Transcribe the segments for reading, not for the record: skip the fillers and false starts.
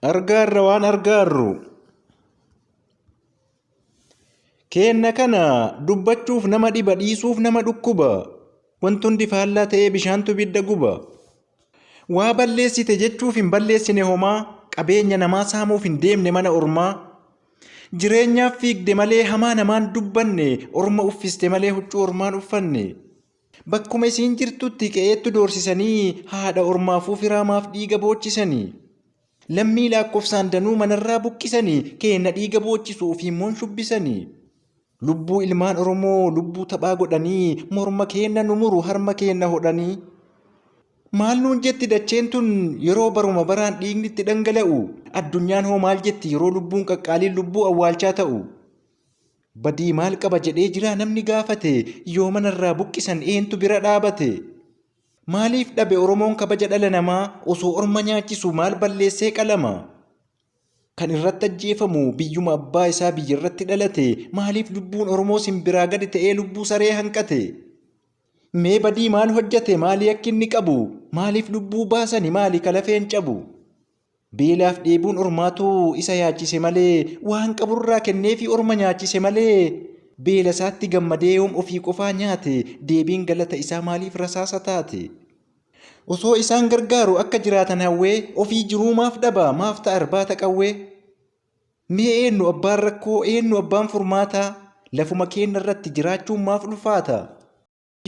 Argaarra waan argaarru. Keenna kana dubbachuuf nama dhiba dhiisuuf nama dhukkuba. Wanti hundi faallaa ta'ee bishaantu ibidda guba. Waa balleessite jechuuf hin balleessine homaa. Qabeenya namaa saamuuf hin deemne mana ormaa. Jireenyaaf fiigde malee hamaa namaan dubbanne. Orma uffiste malee huccuu ormaan uffanne. Bakkuma isiin jirtutti qe'eettu doorsisanii haadha ormaafuu firaamaaf dhiiga boochisanii. Lammii lakkoofsaan danuu manarraa buqqisanii keenna dhiiga boochisuu fi immoo shubbisanii. Lubbuu ilmaan Oromoo lubbuu taphaa godhanii morma keenna nu muru harma keenna hodhanii. Maal nuun jetti dacheen tun yeroo baruma baraan dhiigni itti dhangala'u. Addunyaan hoo maal jetti yeroo lubbuun qaqqaaliin lubbuu awwaalchaa ta'u. Badii maal qaba jedhee jira namni gaafate yoo manarraa buqqisan eentu bira dhaabate. Maaliif dhabe Oromoon kabaja dhala namaa osoo orma nyaachisu maal balleessee qalama. Kan irratti ajjeefamu biyyuma abbaa isaa biyya irratti dhalate maaliif lubbuun Oromoo simbiraa gadi ta'ee lubbuu saree hanqate. Mee badii maal hojjate maali akka inni qabu maaliif lubbuu baasani maali kalafeen cabu. Beelaaf dheebuun ormaatu isa yaachise malee waan qaburraa kenneefi orma nyaachise malee. Beela isaatti gammadee yoom ofii qofaa nyaate deebiin galata isaa maaliif rasaasa taate. Osoo isaan gargaaru akka jiraatan hawwee ofii jiruu maaf dhaba maaf ta'a irbaata qawwee. Mee eenyu abbaan rakkoo eenyu abbaan furmaataa lafuma keenya irratti jiraachuun maaf ulfaata.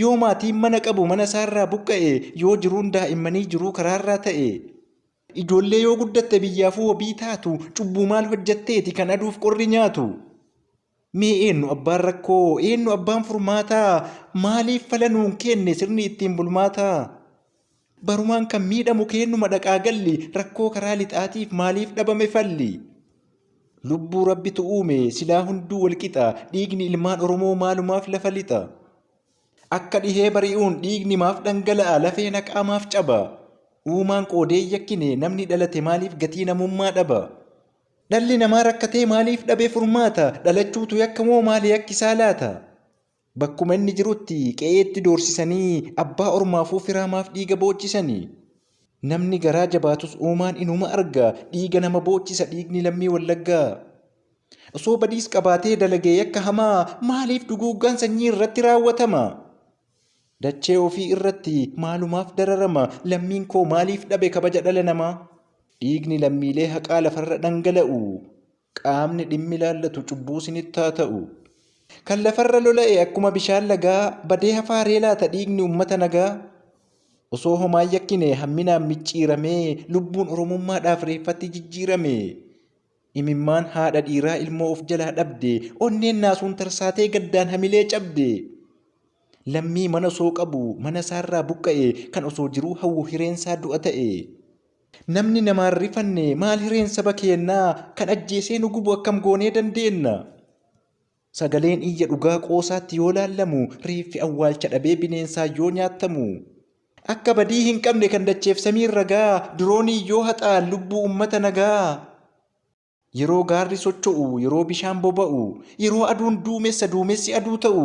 Yoo maatiin mana qabu mana isaarraa buqqa'e yoo jiruun daa'immanii jiruu karaarraa ta'e. Ijoollee yoo guddatte biyyaafuu wabii taatu cubbuu maal hojjatteeti kan aduuf qorri nyaatu. Mee eenyu abbaan rakkoo eenyu abbaan furmaataa maaliif fala nuun kenne sirni ittiin bulmaataa. Barumaan kan miidhamu kennuma dhaqaa galli rakkoo karaa lixaatiif maaliif dhabame falli. Lubbuu rabbitu uume silaa hunduu walqixa dhiigni ilmaan Oromoo maalumaaf lafa lixa. Akka dhihee bari'uun dhiigni maaf dhangala'a lafee naqaa maaf caba. Uumaan qoodee yakkine namni dhalate maaliif gatii namummaa dhaba. Dhalli namaa rakkatee maaliif dhabee furmaata dhalachuutu yakkamoo maali yakkisaa laata. Bakkuma inni jirutti qe'eetti doorsisanii abbaa ormaafuu firaamaaf dhiiga boochisanii. Namni garaa jabaatus uumaan inuma arga dhiiga nama boochisa dhiigni lammii wallaggaa. Osoo badiis qabaatee dalagee yakka hamaa maaliif duguuggaan sanyii irratti raawwatama. Dachee ofii irratti maalumaaf dararama lammiin koo maaliif dhabe kabaja dhala namaa. Dhiigni lammiilee haqaa lafarra dhangala'u qaamni dhimmi ilaallatu cubbuu sinitti haa ta'u. Kan lafarra lola'e akkuma bishaan lagaa badee hafaaree laata dhiigni uummata nagaa. Osoo homaa yakkine hamminaan micciiramee lubbuun oromummaadhaaf reeffatti jijjiirame. Imimmaan haadha dhiiraa ilmoo of jalaa dhabde onneen naasuun tarsaatee gaddaan hamilee cabde. Lammii mana osoo qabu mana isaarraa buqqa'e kan osoo jiruu hawwu hireensaa du'a ta'e. Namni namaan rifanne maal hireen saba keennaa kan ajjeesee nu gubu akkam goonee dandeenna. Sagaleen iyya dhugaa qoosaatti yoo laallamu reeffi awwaalcha dhabee bineensaa yoo nyaattamu. Akka badii hin qabne kan dacheef samiin ragaa diroonii yoo haxaan lubbuu uummata nagaa. Yeroo gaarri socho'u yeroo bishaan boba'u yeroo aduun duumessa duumessi aduu ta'u.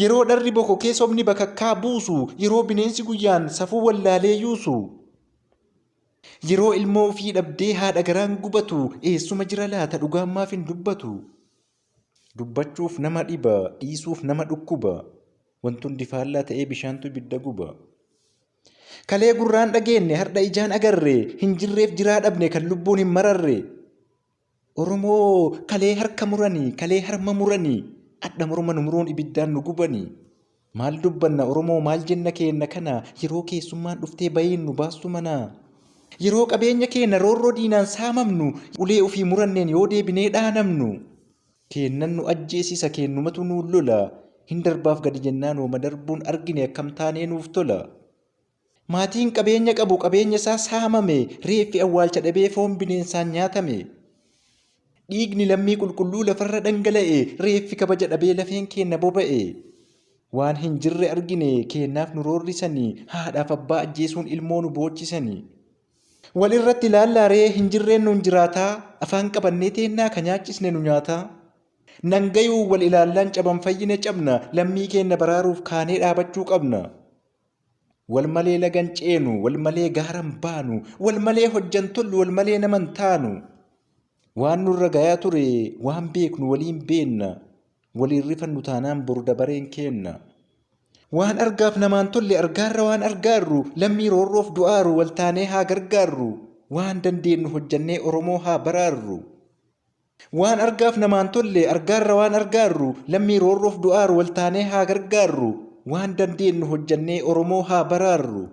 Yeroo dharri bokokee sobni bakakkaa buusu yeroo bineensi guyyaan safuu wallaalee yuusu. Yeroo ilmoo ofii dhabdee haadha garaan gubatu eessuma jira laata dhugaan maaf hin dubbatu. Dubbachuuf nama dhiba dhiisuuf nama dhukkuba. Wanti hundi faallaa ta'ee bishaantu ibidda guba. Kalee gurraan dhageenye har'a ijaan agarre hin jirreef jiraa dhabne kan lubbuun hin mararre. Oromoo kalee harka muranii kalee harma muranii. Adda morma nu muruun ibiddaan nu gubanii. Maal dubbanna Oromoo maal jenna keenna kana yeroo keessummaan dhuftee bahiin nu baastu mana. Yeroo qabeenya keenya roorroo diinaan saamamnu ulee ofii muranneen yoo deebinee dhaanamnu. Keennan nu ajjeesisa keennumatu nuun lola. Hin darbaaf gadi jennaan hooma darbuun argine akkam taanee nuuf tola. Maatiin qabeenya qabu qabeenya isaa saamame reeffi awwaalcha dhabee foon bineensaan nyaatame. Dhiigni lammii qulqulluu lafarra dhangala'e reeffi kabaja dhabee lafeen keenya boba'e. Waan hin jirre argine keennaaf nu roorrisanii haadhaaf abbaa ajjeesuun ilmoo nu boochisanii. Wal irratti ilaallaaree hin jirreen nuun jiraataa afaan qabannee teennaa kan nyaachisne nu nyaataa. Nangayuu wal ilaallaan caban fayyine cabna lammii keenya baraaruuf kaanee dhaabachuu qabna. والملي لغنچينو والملي غارم بانو والملي هجنتل والملي نمنتانو وان نرغايا تري وان بيكنو ولين بيننا ولين رفن نتانان بردبرين كينا وان أرقاف نمان تلي أرقار وان أرقارو لمي روروف دوارو والتانيها غرقارو وان دندين هجني أرموها برارو وان أرقاف نمان تلي أرقار وان أرقارو لمي روروف دوارو والتانيها غرقارو وان دندين هجني أرموها برارو